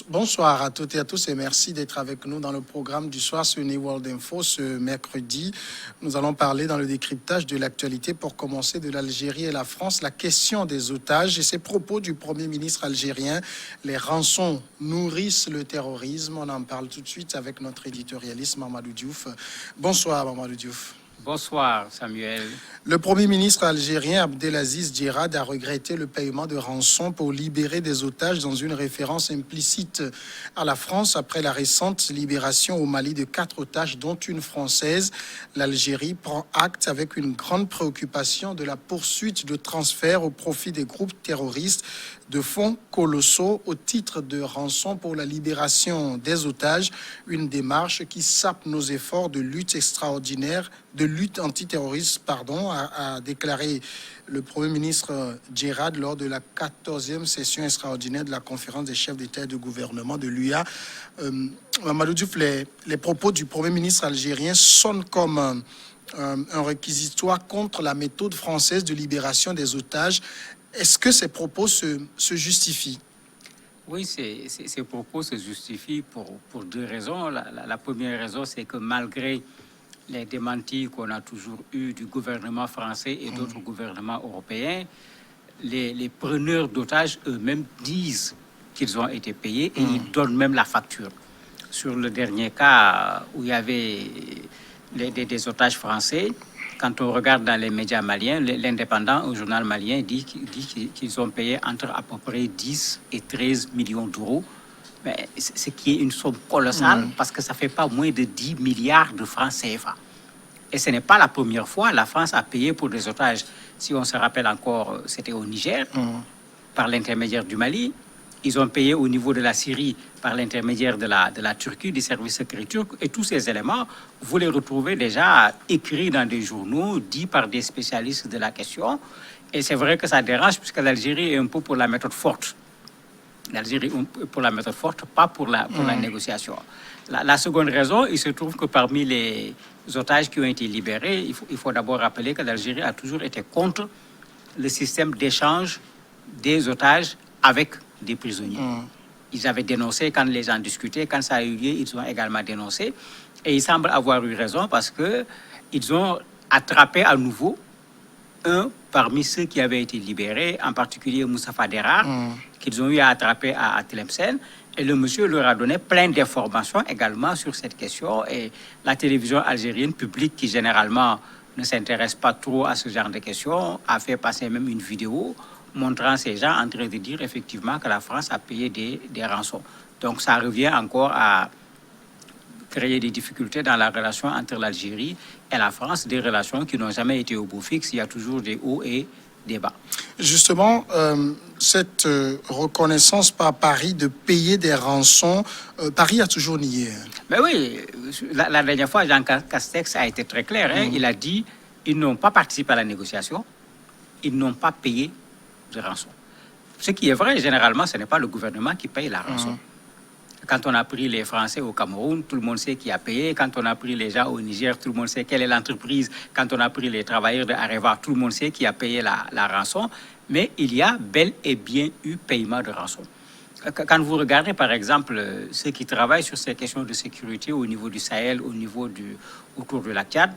Bonsoir à toutes et à tous et merci d'être avec nous dans le programme du soir sur New World Info. Ce mercredi, nous allons parler dans le décryptage de l'actualité pour commencer de l'Algérie et la France, la question des otages et ces propos du Premier ministre algérien. Les rançons nourrissent le terrorisme. On en parle tout de suite avec notre éditorialiste Mamadou Diouf. Bonsoir Mamadou Diouf. Bonsoir Samuel. Le Premier ministre algérien Abdelaziz Djerad a regretté le paiement de rançon pour libérer des otages dans une référence implicite à la France après la récente libération au Mali de 4 otages, dont une française. L'Algérie prend acte avec une grande préoccupation de la poursuite de transferts au profit des groupes terroristes de fonds colossaux au titre de rançon pour la libération des otages, une démarche qui sape nos efforts de lutte extraordinaire, de lutte antiterroriste, a déclaré le Premier ministre Djerad lors de la 14e session extraordinaire de la conférence des chefs d'État et de gouvernement de l'UA. Mamadou Diouf, les propos du Premier ministre algérien sonnent comme un réquisitoire contre la méthode française de libération des otages. Est-ce que ces propos se justifient? Oui, ces propos se justifient pour deux raisons. La première raison, c'est que malgré les démentis qu'on a toujours eus du gouvernement français et d'autres gouvernements européens, les preneurs d'otages eux-mêmes disent qu'ils ont été payés et ils donnent même la facture. Sur le dernier cas où il y avait des otages français, quand on regarde dans les médias maliens, l'Indépendant, au journal malien, dit qu'ils ont payé entre à peu près 10 et 13 millions d'euros. Mais ce qui est une somme colossale parce que ça ne fait pas moins de 10 milliards de francs CFA. Et ce n'est pas la première fois. La France a payé pour des otages. Si on se rappelle encore, c'était au Niger, par l'intermédiaire du Mali. Ils ont payé au niveau de la Syrie par l'intermédiaire de la Turquie, des services secrets turcs. Et tous ces éléments, vous les retrouvez déjà écrits dans des journaux, dits par des spécialistes de la question. Et c'est vrai que ça dérange puisque l'Algérie est un peu pour la méthode forte. L'Algérie pour la méthode forte, pas pour la négociation. La seconde raison, il se trouve que parmi les otages qui ont été libérés, il faut d'abord rappeler que l'Algérie a toujours été contre le système d'échange des otages avec des prisonniers. Ils avaient dénoncé quand les gens discutaient, quand ça a eu lieu, ils ont également dénoncé. Et ils semblent avoir eu raison parce qu'ils ont attrapé à nouveau un parmi ceux qui avaient été libérés, en particulier Moustapha Derar, qu'ils ont eu à attraper à Tlemcen. Et le monsieur leur a donné plein d'informations également sur cette question. Et la télévision algérienne publique, qui généralement ne s'intéresse pas trop à ce genre de questions, a fait passer même une vidéo montrant ces gens en train de dire effectivement que la France a payé des rançons. Donc ça revient encore à créer des difficultés dans la relation entre l'Algérie et la France, des relations qui n'ont jamais été au beau fixe. Il y a toujours des hauts et des bas. Justement, cette reconnaissance par Paris de payer des rançons, Paris a toujours nié. Mais oui, la dernière fois, Jean Castex a été très clair. Il a dit qu'ils n'ont pas participé à la négociation, ils n'ont pas payé de rançon. Ce qui est vrai, généralement, ce n'est pas le gouvernement qui paye la rançon. Quand on a pris les Français au Cameroun, tout le monde sait qui a payé. Quand on a pris les gens au Niger, tout le monde sait quelle est l'entreprise. Quand on a pris les travailleurs de Areva, tout le monde sait qui a payé la rançon. Mais il y a bel et bien eu paiement de rançon. Quand vous regardez, par exemple, ceux qui travaillent sur ces questions de sécurité au niveau du Sahel, autour de la Tchad,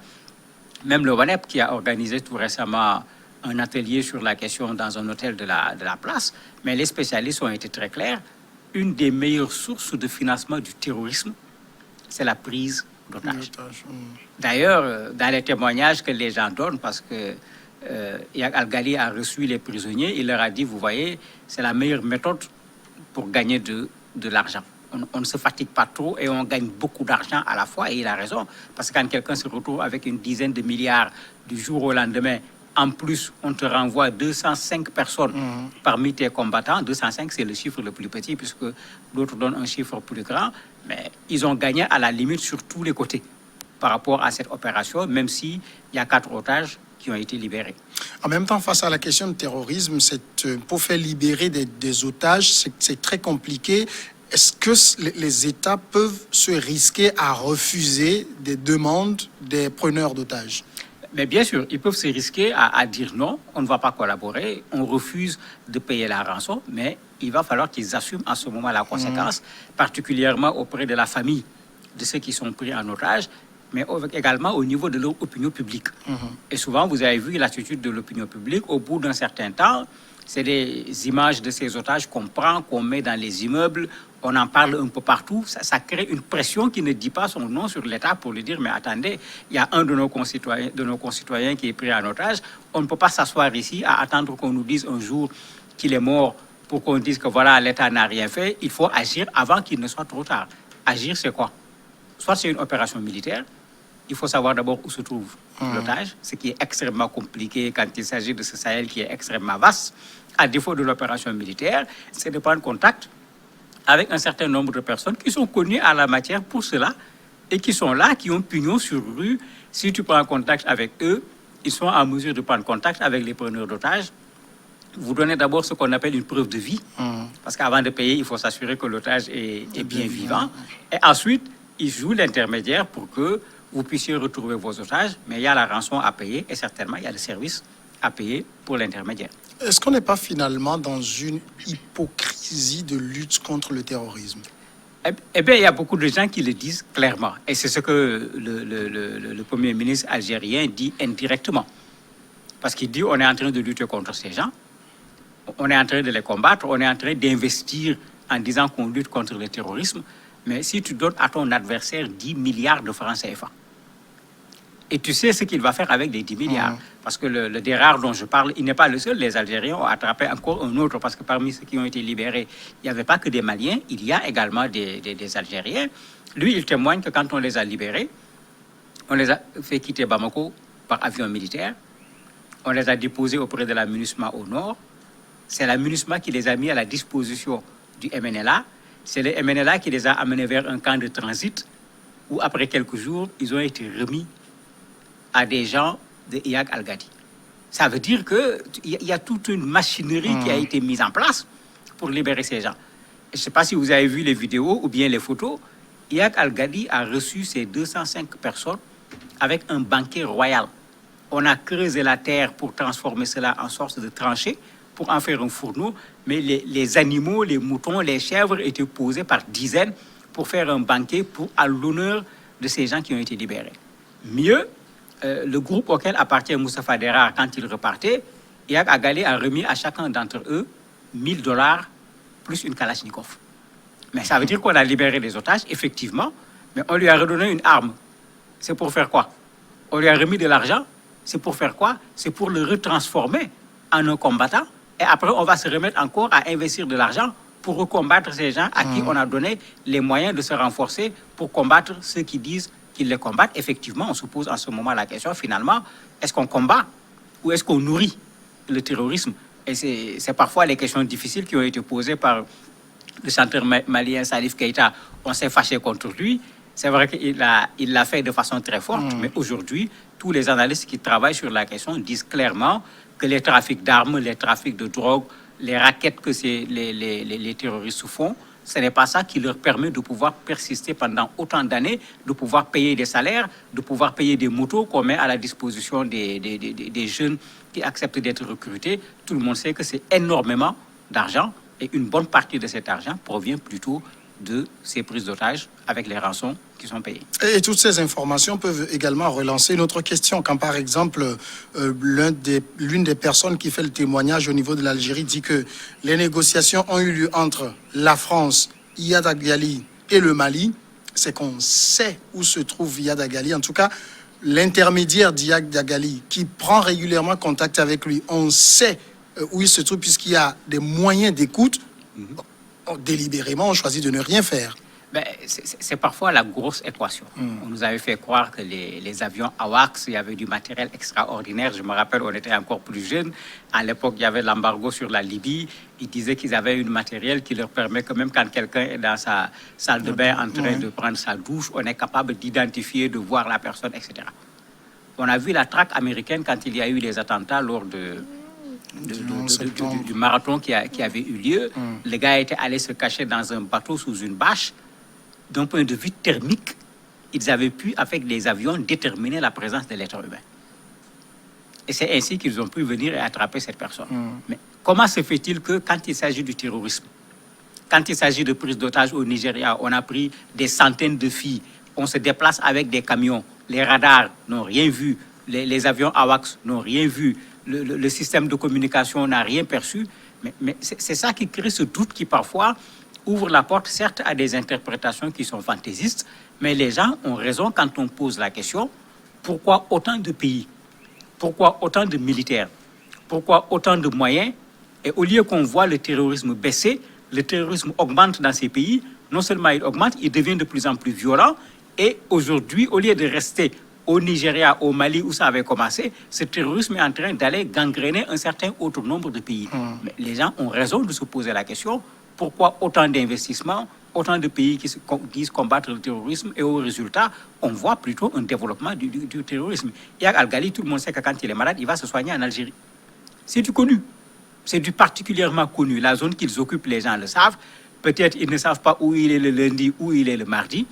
même le WANEP qui a organisé tout récemment un atelier sur la question dans un hôtel de la place, mais les spécialistes ont été très clairs. Une des meilleures sources de financement du terrorisme, c'est la prise d'otages. D'ailleurs, dans les témoignages que les gens donnent, parce que Al-Ghali a reçu les prisonniers, il leur a dit, vous voyez, c'est la meilleure méthode pour gagner de l'argent. On ne se fatigue pas trop et on gagne beaucoup d'argent à la fois, et il a raison. Parce que quand quelqu'un se retrouve avec une dizaine de milliards du jour au lendemain, en plus, on te renvoie 205 personnes parmi tes combattants. 205, c'est le chiffre le plus petit, puisque d'autres donnent un chiffre plus grand. Mais ils ont gagné à la limite sur tous les côtés par rapport à cette opération, même s'il y a 4 otages qui ont été libérés. En même temps, face à la question du terrorisme, pour faire libérer des otages, c'est très compliqué. Est-ce que les États peuvent se risquer à refuser des demandes des preneurs d'otages? Mais bien sûr, ils peuvent se risquer à dire non, on ne va pas collaborer, on refuse de payer la rançon, mais il va falloir qu'ils assument à ce moment la conséquence, particulièrement auprès de la famille de ceux qui sont pris en otage, mais également au niveau de leur opinion publique. Et souvent, vous avez vu l'attitude de l'opinion publique, au bout d'un certain temps, c'est des images de ces otages qu'on prend, qu'on met dans les immeubles, on en parle un peu partout. Ça crée une pression qui ne dit pas son nom sur l'État pour lui dire, mais attendez, il y a un de nos concitoyens qui est pris en otage. On ne peut pas s'asseoir ici à attendre qu'on nous dise un jour qu'il est mort pour qu'on dise que voilà, l'État n'a rien fait. Il faut agir avant qu'il ne soit trop tard. Agir, c'est quoi? Soit c'est une opération militaire. Il faut savoir d'abord où se trouve l'otage, ce qui est extrêmement compliqué quand il s'agit de ce Sahel qui est extrêmement vaste. À défaut de l'opération militaire, c'est de prendre contact avec un certain nombre de personnes qui sont connues à la matière pour cela et qui sont là, qui ont pignon sur rue. Si tu prends contact avec eux, ils sont en mesure de prendre contact avec les preneurs d'otages. Vous donnez d'abord ce qu'on appelle une preuve de vie, parce qu'avant de payer, il faut s'assurer que l'otage est bien vivant. Et ensuite, ils jouent l'intermédiaire pour que vous puissiez retrouver vos otages, mais il y a la rançon à payer et certainement il y a le service à payer pour l'intermédiaire. Est-ce qu'on n'est pas finalement dans une hypocrisie de lutte contre le terrorisme? Eh bien, il y a beaucoup de gens qui le disent clairement. Et c'est ce que le Premier ministre algérien dit indirectement. Parce qu'il dit on est en train de lutter contre ces gens, on est en train de les combattre, on est en train d'investir en disant qu'on lutte contre le terrorisme. Mais si tu donnes à ton adversaire 10 milliards de francs CFA, et tu sais ce qu'il va faire avec les 10 milliards. Parce que le Dérard dont je parle, il n'est pas le seul. Les Algériens ont attrapé encore un autre. Parce que parmi ceux qui ont été libérés, il n'y avait pas que des Maliens. Il y a également des Algériens. Lui, il témoigne que quand on les a libérés, on les a fait quitter Bamako par avion militaire. On les a déposés auprès de la MINUSMA au nord. C'est la MINUSMA qui les a mis à la disposition du MNLA. C'est le MNLA qui les a amenés vers un camp de transit où, après quelques jours, ils ont été remis à des gens de Iyad Al-Ghadi. Ça veut dire qu'il y a toute une machinerie qui a été mise en place pour libérer ces gens. Je ne sais pas si vous avez vu les vidéos ou bien les photos. Iyad Al-Ghadi a reçu ces 205 personnes avec un banquet royal. On a creusé la terre pour transformer cela en sorte de tranchée, pour en faire un fourneau, mais les animaux, les moutons, les chèvres étaient posés par dizaines pour faire un banquet à l'honneur de ces gens qui ont été libérés. Mieux, le groupe auquel appartient Moustapha Dérard, quand il repartait, Iyad Al-Ghadi a remis à chacun d'entre eux $1000 plus une Kalachnikov. Mais ça veut dire qu'on a libéré les otages, effectivement, mais on lui a redonné une arme. C'est pour faire quoi? On lui a remis de l'argent. C'est pour faire quoi? C'est pour le retransformer en un combattant. Et après, on va se remettre encore à investir de l'argent pour recombattre ces gens à qui on a donné les moyens de se renforcer pour combattre ceux qui disent qu'ils les combattent. Effectivement, on se pose en ce moment la question, finalement, est-ce qu'on combat ou est-ce qu'on nourrit le terrorisme? Et c'est parfois les questions difficiles qui ont été posées par le chanteur malien Salif Keïta. On s'est fâché contre lui. C'est vrai qu'il l'a fait de façon très forte, mais aujourd'hui, tous les analystes qui travaillent sur la question disent clairement que les trafics d'armes, les trafics de drogue, les raquettes que les terroristes font, ce n'est pas ça qui leur permet de pouvoir persister pendant autant d'années, de pouvoir payer des salaires, de pouvoir payer des motos qu'on met à la disposition des jeunes qui acceptent d'être recrutés. Tout le monde sait que c'est énormément d'argent et une bonne partie de cet argent provient plutôt de ces prises d'otages avec les rançons qui sont payées. Et toutes ces informations peuvent également relancer une autre question. Quand, par exemple, l'une des personnes qui fait le témoignage au niveau de l'Algérie dit que les négociations ont eu lieu entre la France, Iyad Al-Ghali et le Mali, c'est qu'on sait où se trouve Iyad Al-Ghali. En tout cas, l'intermédiaire d'Iyad Al-Ghali qui prend régulièrement contact avec lui, on sait où il se trouve puisqu'il y a des moyens d'écoute. Délibérément, on choisit de ne rien faire. Ben, c'est parfois la grosse équation. On nous avait fait croire que les avions AWACS, il y avait du matériel extraordinaire. Je me rappelle, on était encore plus jeunes. À l'époque, il y avait l'embargo sur la Libye. Ils disaient qu'ils avaient un matériel qui leur permet que même quand quelqu'un est dans sa salle de bain en train de prendre sa douche, on est capable d'identifier, de voir la personne, etc. On a vu la traque américaine quand il y a eu des attentats lors du marathon qui avait eu lieu. Les gars étaient allés se cacher dans un bateau sous une bâche. D'un point de vue thermique, ils avaient pu, avec des avions, déterminer la présence de l'être humain. Et c'est ainsi qu'ils ont pu venir et attraper cette personne. Mais comment se fait-il que quand il s'agit du terrorisme, quand il s'agit de prise d'otages au Nigeria, on a pris des centaines de filles, on se déplace avec des camions, les radars n'ont rien vu, les avions AWACS n'ont rien vu, le système de communication n'a rien perçu. Mais c'est ça qui crée ce doute qui parfois ouvre la porte, certes, à des interprétations qui sont fantaisistes, mais les gens ont raison quand on pose la question, pourquoi autant de pays? Pourquoi autant de militaires? Pourquoi autant de moyens? Et au lieu qu'on voit le terrorisme baisser, le terrorisme augmente dans ces pays. Non seulement il augmente, il devient de plus en plus violent. Et aujourd'hui, au lieu de rester au Nigeria, au Mali, où ça avait commencé, ce terrorisme est en train d'aller gangréner un certain autre nombre de pays. Mais les gens ont raison de se poser la question, pourquoi autant d'investissements, autant de pays qui disent combattre le terrorisme, et au résultat, on voit plutôt un développement du terrorisme. Et à Al-Ghali, tout le monde sait que quand il est malade, il va se soigner en Algérie. C'est du connu. C'est du particulièrement connu. La zone qu'ils occupent, les gens le savent. Peut-être ils ne savent pas où il est le lundi, où il est le mardi.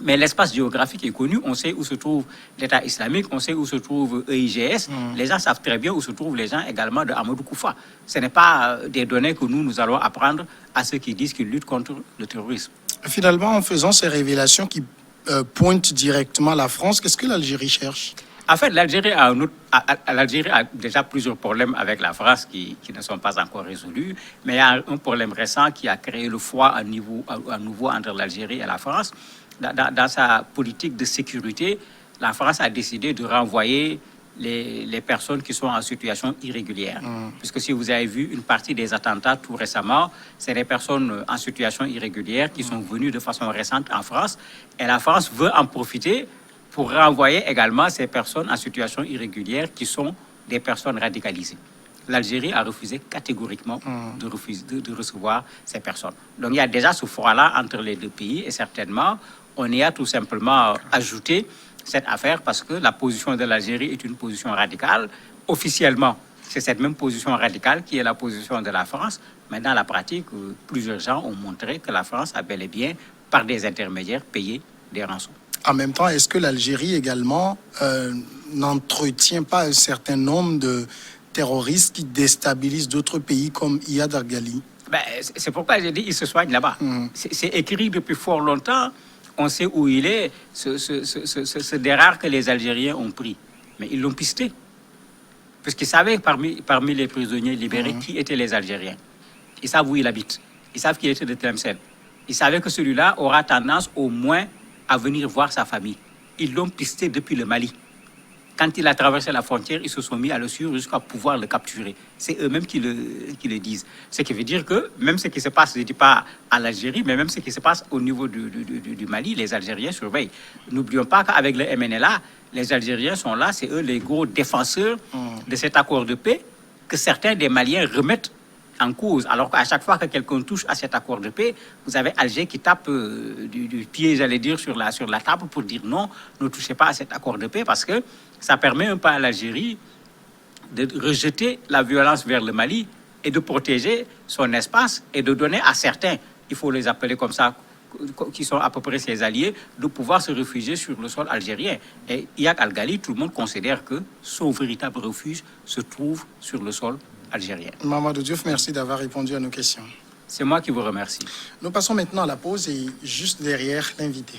Mais l'espace géographique est connu. On sait où se trouve l'État islamique, on sait où se trouve EIGS. Les gens savent très bien où se trouvent les gens également de Amadou Koufa. Ce n'est pas des données que nous allons apprendre à ceux qui disent qu'ils luttent contre le terrorisme. Finalement, en faisant ces révélations qui pointent directement la France, qu'est-ce que l'Algérie cherche? En fait, l'Algérie a déjà plusieurs problèmes avec la France qui ne sont pas encore résolus. Mais il y a un problème récent qui a créé le froid à nouveau entre l'Algérie et la France. Dans sa politique de sécurité, la France a décidé de renvoyer les personnes qui sont en situation irrégulière. Puisque si vous avez vu une partie des attentats tout récemment, c'est des personnes en situation irrégulière qui sont venues de façon récente en France. Et la France veut en profiter pour renvoyer également ces personnes en situation irrégulière qui sont des personnes radicalisées. L'Algérie a refusé catégoriquement de recevoir ces personnes. Donc il y a déjà ce froid-là entre les deux pays et certainement on y a tout simplement ajouté cette affaire parce que la position de l'Algérie est une position radicale. Officiellement, c'est cette même position radicale qui est la position de la France, mais dans la pratique, plusieurs gens ont montré que la France a bel et bien, par des intermédiaires, payé des rançons. En même temps, est-ce que l'Algérie également n'entretient pas un certain nombre de terroristes qui déstabilisent d'autres pays comme Iyad Al-Ghali? C'est pourquoi j'ai dit qu'il se soigne là-bas. C'est écrit depuis fort longtemps. On sait où il est. C'est des rares que les Algériens ont pris. Mais ils l'ont pisté. Puisqu'ils savaient parmi les prisonniers libérés qui étaient les Algériens. Ils savent où il habite. Ils savent qu'il était de Tlemcen. Ils savaient que celui-là aura tendance au moins à venir voir sa famille. Ils l'ont pisté depuis le Mali. Quand il a traversé la frontière, ils se sont mis à le suivre jusqu'à pouvoir le capturer. C'est eux-mêmes qui le disent. Ce qui veut dire que même ce qui se passe, je ne dis pas à l'Algérie, mais même ce qui se passe au niveau du Mali, les Algériens surveillent. N'oublions pas qu'avec le MNLA, les Algériens sont là, c'est eux les gros défenseurs de cet accord de paix que certains des Maliens remettent en cause. Alors qu'à chaque fois que quelqu'un touche à cet accord de paix, vous avez Alger qui tape du pied, j'allais dire, sur la table pour dire non, ne touchez pas à cet accord de paix parce que ça permet un peu à l'Algérie de rejeter la violence vers le Mali et de protéger son espace et de donner à certains, il faut les appeler comme ça, qui sont à peu près ses alliés, de pouvoir se réfugier sur le sol algérien. Et Iyad Al-Ghali, tout le monde considère que son véritable refuge se trouve sur le sol algérien. Mamadou Diouf, merci d'avoir répondu à nos questions. C'est moi qui vous remercie. Nous passons maintenant à la pause et juste derrière l'invité.